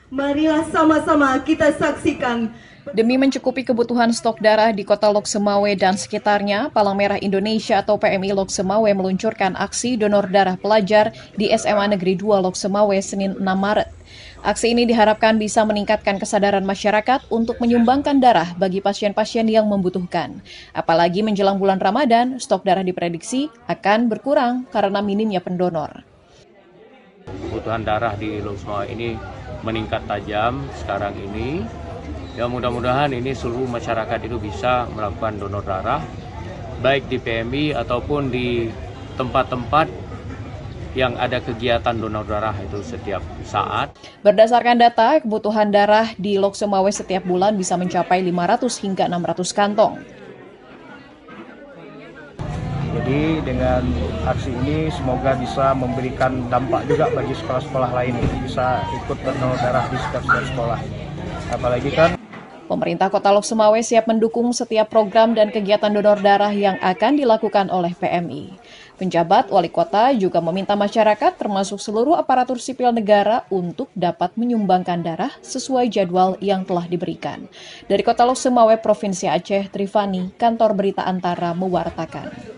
Marilah sama-sama kita saksikan. Demi mencukupi kebutuhan stok darah di kota Lok Semawe dan sekitarnya, Palang Merah Indonesia atau PMI Lok Semawe meluncurkan aksi donor darah pelajar di SMA Negeri 2 Lok Semawe Senin 6 Maret. Aksi ini diharapkan bisa meningkatkan kesadaran masyarakat untuk menyumbangkan darah bagi pasien-pasien yang membutuhkan. Apalagi menjelang bulan Ramadan, stok darah diprediksi akan berkurang karena minimnya pendonor. Kebutuhan darah di Lok Semawe ini meningkat tajam sekarang ini. Ya mudah-mudahan ini seluruh masyarakat itu bisa melakukan donor darah, baik di PMI ataupun di tempat-tempat yang ada kegiatan donor darah itu setiap saat. Berdasarkan data, kebutuhan darah di Lok Semawe setiap bulan bisa mencapai 500 hingga 600 kantong. Jadi dengan aksi ini semoga bisa memberikan dampak juga bagi sekolah-sekolah lain bisa ikut donor darah di setiap sekolah. Apalagi kan Pemerintah Kota Lok Semawe siap mendukung setiap program dan kegiatan donor darah yang akan dilakukan oleh PMI. Penjabat Wali Kota juga meminta masyarakat termasuk seluruh aparatur sipil negara untuk dapat menyumbangkan darah sesuai jadwal yang telah diberikan. Dari Kota Lok Semawe, Provinsi Aceh, Trifani, Kantor Berita Antara mewartakan.